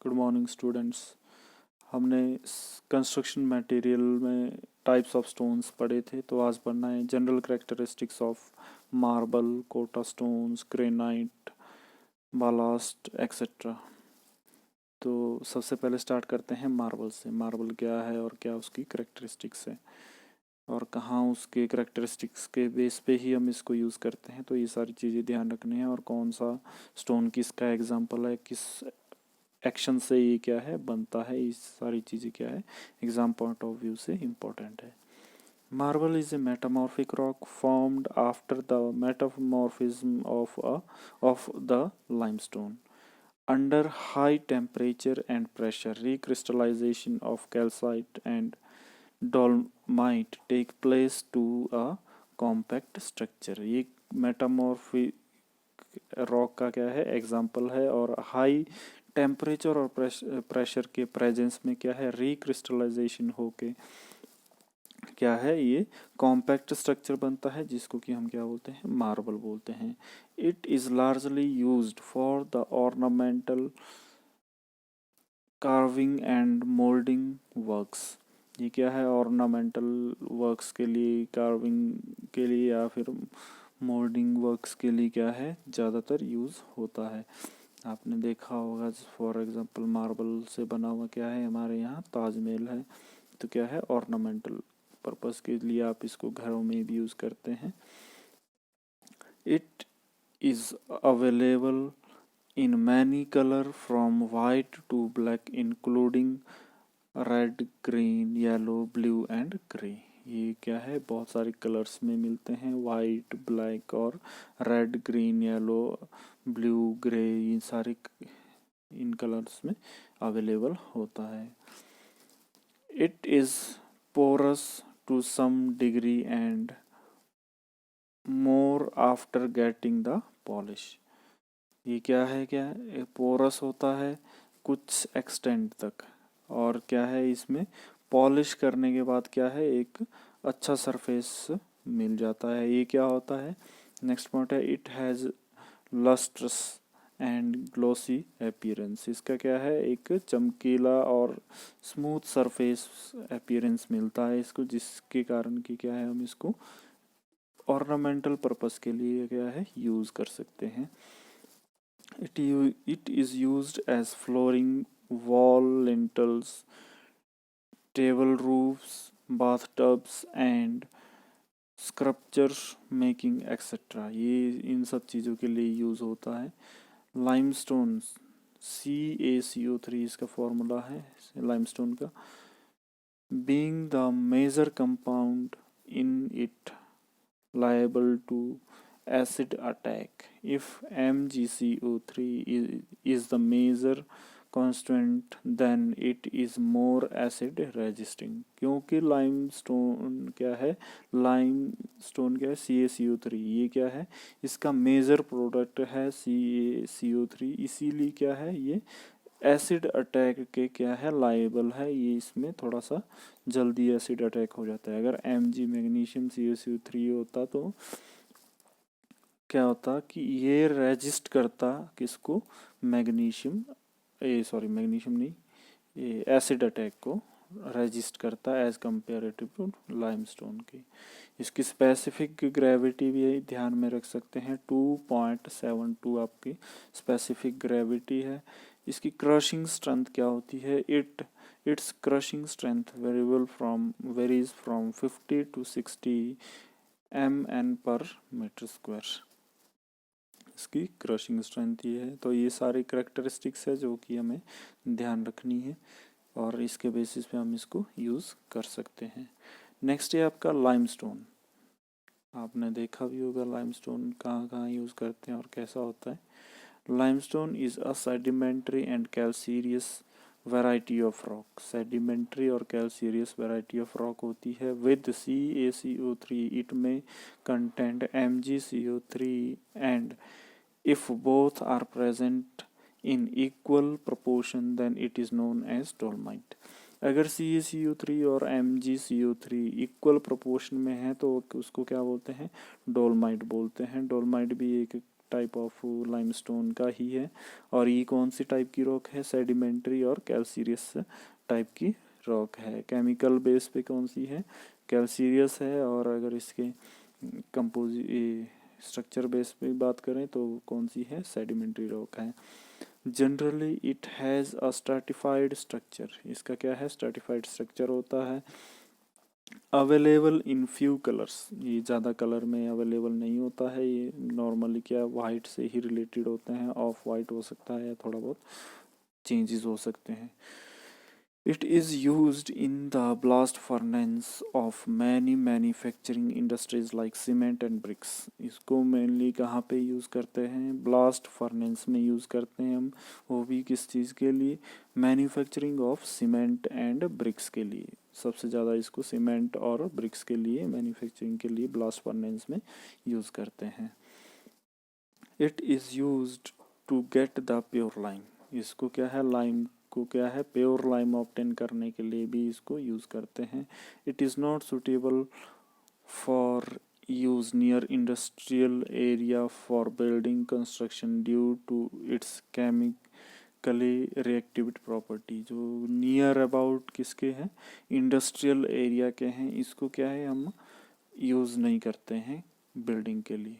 Good morning students. हमने construction material में types of stones पढ़े थे, तो आज पढ़ना है general characteristics of marble, Kota stones, granite, ballast etcetera. तो सबसे पहले स्टार्ट करते हैं मार्बल से। मार्बल क्या है और क्या उसकी कैरेक्टरिस्टिक्स है और कहाँ उसके कैरेक्टरिस्टिक्स के बेस पे ही हम इसको यूज़ करते हैं, तो ये सारी चीज़ें ध्यान रखनी है। और कौन सा स्टोन किसका एग्जाम्पल है, किस एक्शन से ये क्या है बनता है, ये सारी चीज़ें क्या है एग्जाम पॉइंट ऑफ व्यू से इम्पोर्टेंट है। Marble is a metamorphic rock formed after the metamorphism of the limestone under high temperature and pressure. Recrystallization of calcite and dolomite take place to a compact structure. ये metamorphic rock का क्या है example है, और high temperature और pressure के presence में क्या है रिक्रिस्टलाइजेशन होके क्या है ये कॉम्पैक्ट स्ट्रक्चर बनता है, जिसको कि हम क्या बोलते हैं मार्बल बोलते हैं। It is largely used for the ornamental carving and moulding works. ये क्या है ऑर्नामेंटल वर्क्स के लिए, कार्विंग के लिए या फिर मोल्डिंग वर्क्स के लिए क्या है ज़्यादातर यूज़ होता है। आपने देखा होगा फॉर एग्जांपल मार्बल से बना हुआ क्या है हमारे यहाँ ताजमहल है, तो क्या है ऑर्नामेंटल पर्पस के लिए आप इसको घरों में भी यूज़ करते हैं। It is available in many colour from white to black including red, green, yellow, blue and grey. ये क्या है बहुत सारे कलर्स में मिलते हैं, वाइट, ब्लैक और red, green, yellow, blue, grey, ये सारे इन कलर्स में अवेलेबल होता है। It is porous to some degree and more after getting the polish. ये क्या है पोरस होता है कुछ एक्सटेंट तक, और क्या है इसमें पॉलिश करने के बाद क्या है एक अच्छा सरफेस मिल जाता है। ये क्या होता है नेक्स्ट पॉइंट है it has lustrous and glossy appearance. इसका क्या है एक चमकीला और स्मूथ सरफेस अपीयरेंस मिलता है इसको, जिसके कारण कि क्या है हम इसको ऑर्नामेंटल पर्पस के लिए क्या है यूज़ कर सकते हैं। It is used as flooring, wall lintels, table roofs, bathtubs and sculpture making etc. ये इन सब चीज़ों के लिए यूज़ होता है। लाइमस्टोन CaCO3 इसका फॉर्मूला है लाइमस्टोन का। Being the major compound in it liable to acid attack if MgCO3 is the major constant, then it is more acid resisting। क्योंकि लाइमस्टोन क्या है CaCO3 ये क्या है इसका मेजर प्रोडक्ट है CaCO3, इसीलिए क्या है ये एसिड अटैक के क्या है लाइबल है, ये इसमें थोड़ा सा जल्दी एसिड अटैक हो जाता है। अगर Mg मैग्नीशियम CaCO3 होता तो क्या होता कि ये रेजिस्ट करता किसको मैग्नीशियम मैग्नीशियम नहीं, ये एसिड अटैक को रेजिस्ट करता एज कंपेरेटिव टू लाइमस्टोन की। इसकी स्पेसिफिक ग्रेविटी भी ध्यान में रख सकते हैं 2.72 आपकी स्पेसिफिक ग्रेविटी है। इसकी क्रशिंग स्ट्रेंथ क्या होती है its crushing strength varies from 50 to 60 mn/m²। इसकी क्रशिंग स्ट्रेंथ ये है। तो ये सारी करेक्टरिस्टिक्स है जो कि हमें ध्यान रखनी है और इसके बेसिस पे हम इसको यूज़ कर सकते हैं। नेक्स्ट है आपका लाइमस्टोन। आपने देखा भी होगा लाइमस्टोन कहाँ कहाँ यूज़ करते हैं और कैसा होता है। Limestone is a sedimentary and calcareous variety of rock. Sedimentary और कैल्सीरियस वैरायटी ऑफ रॉक होती है विद CaCO3। इट में content MgCO3 and if both are present in equal proportion then it is known as dolomite। अगर CaCO3 और MgCO3 equal proportion में है तो उसको क्या बोलते हैं डोलमाइट बोलते हैं। डोलमाइट भी एक टाइप ऑफ लाइमस्टोन का ही है। और ये कौन सी टाइप की रॉक है? सेडिमेंट्री और कैल्सीरियस टाइप की रॉक है। केमिकल बेस पे कौन सी है? कैल्सीरियस है। और अगर इसके स्ट्रक्चर बेस पे बात करें तो कौन सी है? सेडिमेंट्री रॉक है। Generally it has a stratified structure, इसका क्या है? स्ट्रैटिफाइड स्ट्रक्चर होता है। अवेलेबल इन फ्यू कलर्स, ये ज़्यादा कलर में अवेलेबल नहीं होता है। ये नॉर्मली क्या वाइट से ही रिलेटेड होते हैं, ऑफ वाइट हो सकता है या थोड़ा बहुत चेंजेस हो सकते हैं। It is used in the blast furnace of many manufacturing industries like cement and bricks. इसको मेनली कहाँ पे यूज़ करते हैं? ब्लास्ट फर्नेस में यूज़ करते हैं हम। वो भी किस चीज़ के लिए? Manufacturing of cement and bricks के लिए। सबसे ज़्यादा इसको सीमेंट और ब्रिक्स के लिए, मैन्युफैक्चरिंग के लिए ब्लास्ट फर्नेस में यूज़ करते हैं। It is used to get the pure lime, इसको क्या है? लाइम को क्या है? प्योर लाइम ऑब्टेन करने के लिए भी इसको यूज़ करते हैं। It is not suitable for use near industrial area for building construction due to its chemically reactivity property. जो नियर अबाउट किसके हैं? इंडस्ट्रियल एरिया के हैं। इसको क्या है? हम यूज़ नहीं करते हैं बिल्डिंग के लिए,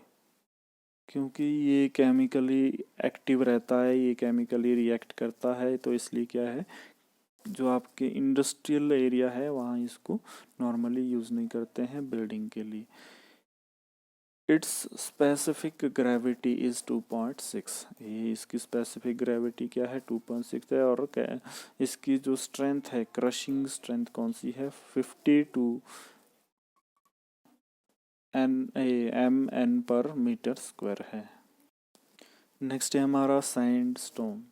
क्योंकि ये केमिकली एक्टिव रहता है, ये केमिकली रिएक्ट करता है। तो इसलिए क्या है, जो आपके इंडस्ट्रियल एरिया है वहाँ इसको नॉर्मली यूज़ नहीं करते हैं बिल्डिंग के लिए। इट्स स्पेसिफिक ग्रेविटी इज़ 2.6, ये इसकी स्पेसिफिक ग्रेविटी क्या है? 2.6 है। और क्या इसकी जो स्ट्रेंथ है, क्रशिंग स्ट्रेंथ कौन सी है? 52 mn पर मीटर स्क्वायर है। नेक्स्ट है हमारा sandstone.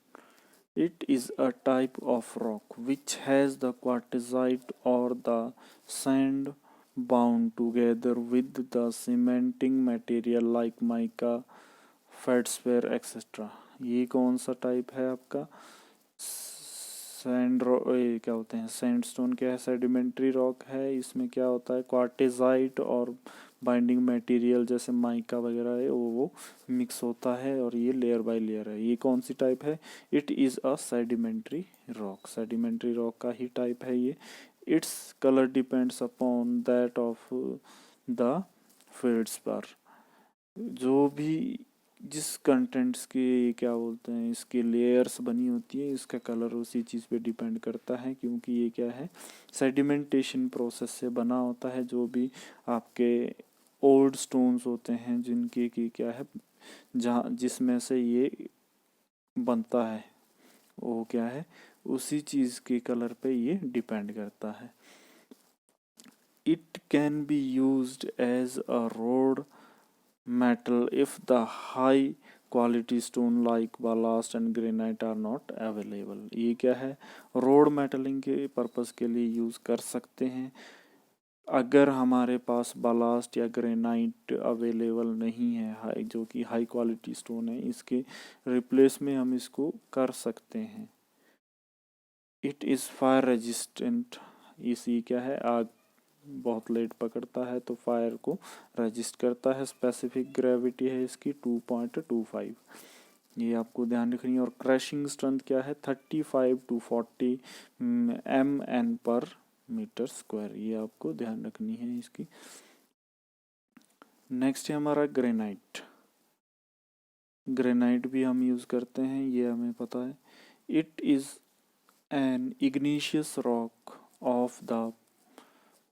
It is a type of rock which has the quartzite or the sand bound together with the cementing material like mica, feldspar etc. ये कौन सा type है आपका? क्या होते हैं? सैंडस्टोन क्या है? सेडिमेंट्री रॉक है। इसमें क्या होता है? क्वार्टेजाइट और बाइंडिंग मटेरियल जैसे माइका वगैरह है वो मिक्स होता है, और ये लेयर बाय लेयर है। ये कौन सी टाइप है? It is a sedimentary rock, sedimentary rock का ही टाइप है ये। Its colour depends upon that of the feldspar. जो भी जिस कंटेंट्स की क्या बोलते हैं इसकी लेयर्स बनी होती है, इसका कलर उसी चीज़ पे डिपेंड करता है, क्योंकि ये क्या है? सेडिमेंटेशन प्रोसेस से बना होता है। जो भी आपके ओल्ड स्टोन्स होते हैं जिनके की क्या है, जहाँ जिसमें से ये बनता है, वो क्या है? उसी चीज़ के कलर पे ये डिपेंड करता है। It can be used as a road metal if the high quality stone like ballast and granite are not available। ये क्या है? रोड मेटलिंग के पर्पस के लिए यूज़ कर सकते हैं। अगर हमारे पास बालास्ट या ग्रेनाइट अवेलेबल नहीं है, हाई जो कि हाई क्वालिटी स्टोन है, इसके रिप्लेस में हम इसको कर सकते हैं। इट इज़ फायर रेजिस्टेंट, इसी क्या है? आग बहुत लेट पकड़ता है तो फायर को रजिस्ट करता है। स्पेसिफिक ग्रेविटी है इसकी 2.25, ये आपको ध्यान रखनी है। और क्रैशिंग स्ट्रेंथ क्या है? 35 to 40 mn per metre square, ये आपको ध्यान रखनी है इसकी। नेक्स्ट है हमारा ग्रेनाइट। ग्रेनाइट भी हम यूज़ करते हैं, ये हमें पता है। It is an igneous rock of the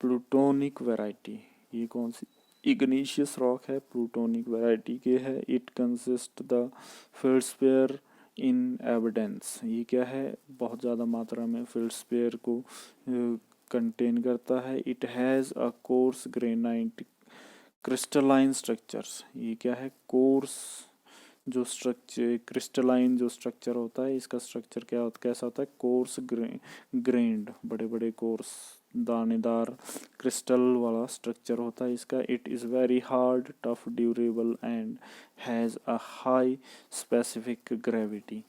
plutonic variety. ये कौन सी इग्निशियस रॉक है? प्लूटोनिक वैरायटी के है। It consist the feldspar in evidence, ये क्या है? बहुत ज़्यादा मात्रा में फेल्डस्पेयर को कंटेन करता है। It has a course granite crystalline structures, ये क्या है? कोर्स जो स्ट्रक्चर, क्रिस्टलाइन जो स्ट्रक्चर होता है, इसका स्ट्रक्चर क्या होता, कैसा होता है? कोर्स ग्रेन्ड, बड़े बड़े कोर्स दानेदार क्रिस्टल वाला स्ट्रक्चर होता है इसका। It is very hard, tough, durable and has a high specific gravity.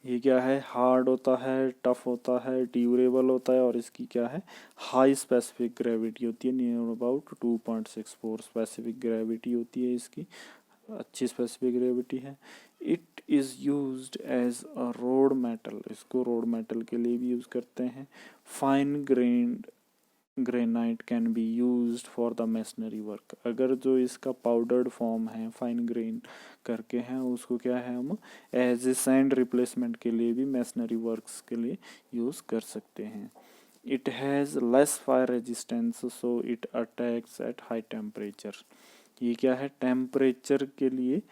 ये क्या है? हार्ड होता है, टफ होता है, ड्यूरेबल होता है, और इसकी क्या है? हाई स्पेसिफिक ग्रेविटी होती है, नियर अबाउट 2.64 स्पेसिफिक ग्रेविटी होती है इसकी। अच्छी स्पेसिफिक ग्रेविटी है। It is used as a road metal, इसको रोड मेटल के लिए भी यूज़ करते हैं। Fine grained granite can be used for the masonry work, अगर जो इसका पाउडर्ड फॉर्म है फाइन ग्रेन करके हैं उसको क्या है हम एज ए सैंड रिप्लेसमेंट के लिए भी मेसनरी वर्क्स के लिए यूज़ कर सकते हैं। It has less fire resistance so it attacks at high temperature, ये क्या है टेम्परेचर के लिए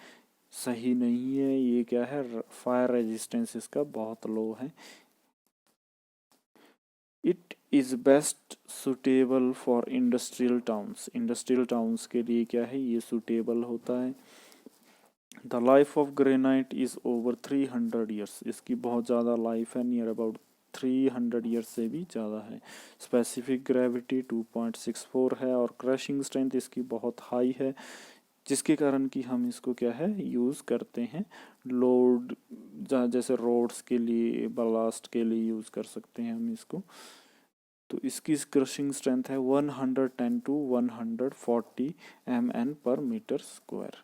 सही नहीं है, ये क्या है फायर रेजिस्टेंस इसका बहुत लो है। It is best suitable for industrial towns, industrial towns के लिए क्या है ये सुटेबल होता है। The life of granite is over 300 years, इसकी बहुत ज़्यादा लाइफ है, नियर अबाउट 300 ईयर्स से भी ज़्यादा है। स्पेसिफिक ग्रेविटी 2.64 है और क्रशिंग स्ट्रेंथ इसकी बहुत हाई है, जिसके कारण कि हम इसको क्या है यूज़ करते हैं लोड, जैसे रोड्स के लिए बलास्ट के लिए यूज़ कर सकते हैं हम इसको। तो इसकी क्रशिंग स्ट्रेंथ है 110 to 140 mn per metre square.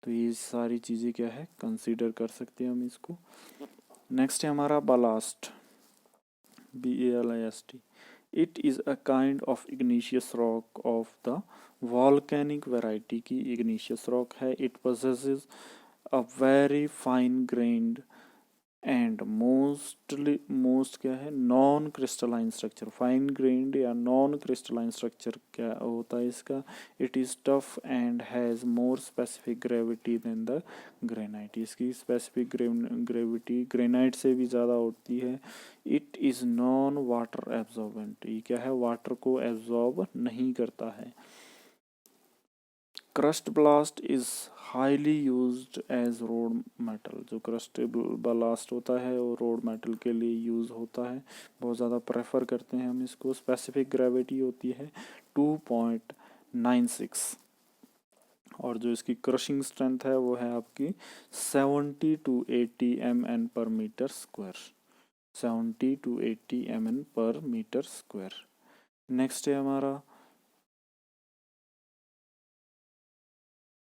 तो ये सारी चीज़ें क्या है कंसीडर कर सकते हैं हम इसको। नेक्स्ट है हमारा ballast, BALAST। It is a kind of igneous rock of the volcanic variety की इग्निशियस रॉक है। It possesses a very fine grained and most क्या है non crystalline structure, fine grained या नॉन क्रिस्टलाइन स्ट्रक्चर क्या होता है इसका। It is tough and has more specific gravity than the granite, इसकी स्पेसिफिक ग्रेविटी ग्रेनाइट से भी ज़्यादा होती है। It is non water absorbent, ये क्या है वाटर को एब्जॉर्ब नहीं करता है। Crushed ballast is highly used as road metal, जो क्रस्ट ब्लास्ट होता है वो रोड मेटल के लिए यूज़ होता है, बहुत ज़्यादा प्रेफर करते हैं हम इसको। स्पेसिफिक ग्रेविटी होती है 2.96 और जो इसकी क्रशिंग स्ट्रेंथ है वो है आपकी 70 to 80 mn per metre square, 70 to 80 mn per metre square. Next है हमारा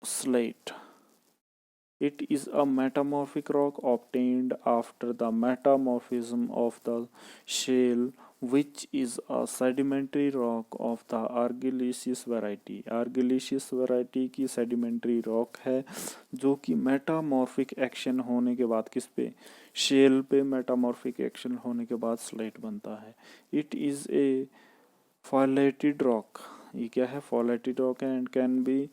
slate. It is a metamorphic rock obtained after the metamorphism of the shale, which is a sedimentary rock of the argillaceous variety. Argillaceous variety की sedimentary rock है जो कि metamorphic action होने के बाद किस पे shale पे metamorphic action होने के बाद slate बनता है। It is a foliated rock, ये क्या है foliated rock है and can be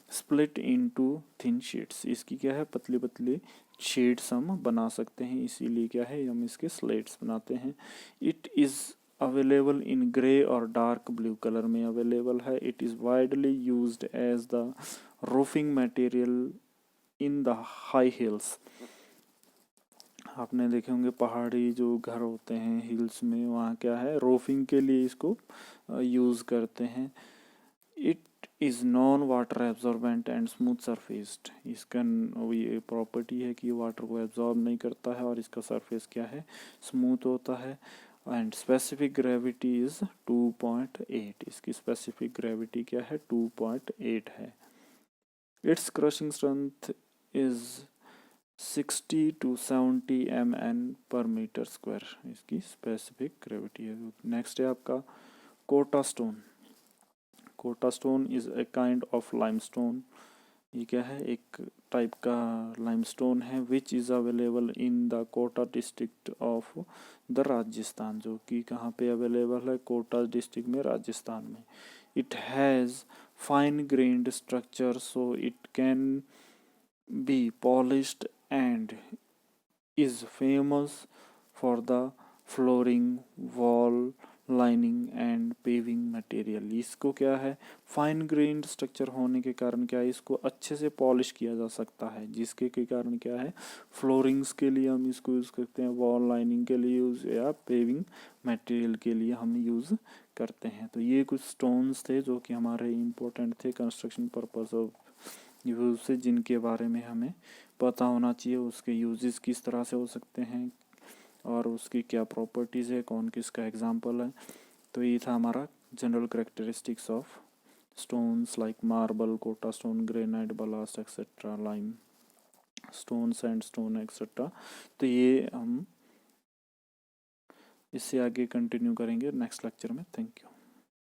split into thin sheets, इसकी क्या है पतली पतली शीट्स हम बना सकते हैं, इसीलिए क्या है हम इसके स्लेट्स बनाते हैं। It is available in grey और डार्क ब्लू कलर में अवेलेबल है। It is widely used as the roofing material in the high hills, आपने देखे होंगे पहाड़ी जो घर होते हैं हिल्स में वहाँ क्या है रूफिंग के लिए इसको यूज़ करते हैं। It is non water absorbent and smooth surfaced, इसका ये प्रॉपर्टी है कि वाटर को एब्जॉर्ब नहीं करता है और इसका सरफेस क्या है स्मूथ होता है। एंड स्पेसिफिक ग्रेविटी इज़ 2.8, इसकी स्पेसिफिक ग्रेविटी क्या है 2.8 है। Its crushing strength is 60 to 70 mn per metre square, इसकी स्पेसिफिक ग्रेविटी है। नेक्स्ट है आपका Kota stone. Kota stone is a kind of limestone, ये क्या है एक टाइप का लाइमस्टोन है which is available in the Kota district of the Rajasthan, जो कि कहाँ पे अवेलेबल है कोटा डिस्ट्रिक्ट में राजस्थान में। It has fine grand structure so it can B polished and is famous for the flooring wall lining and paving material, इसको क्या है फाइन ग्रेन्ड स्ट्रक्चर होने के कारण क्या है इसको अच्छे से पॉलिश किया जा सकता है, जिसके के कारण क्या है फ्लोरिंग्स के लिए हम इसको यूज़ करते हैं, वॉल लाइनिंग के लिए यूज़ या पेविंग मटेरियल के लिए हम यूज़ करते हैं। तो ये कुछ स्टोन्स थे जो कि हमारे इम्पोर्टेंट थे कंस्ट्रक्शन पर्पस ऑफ यूज़ से, जिनके बारे में हमें पता होना चाहिए, उसके यूजेस किस तरह से हो सकते हैं और उसकी क्या प्रॉपर्टीज़ है, कौन किसका एग्जांपल है। तो ये था हमारा general characteristics of stones like marble, Kota stone, granite, ballast etc. lime stone, sandstone etc. तो ये हम इससे आगे कंटिन्यू करेंगे नेक्स्ट लेक्चर में. Thank you.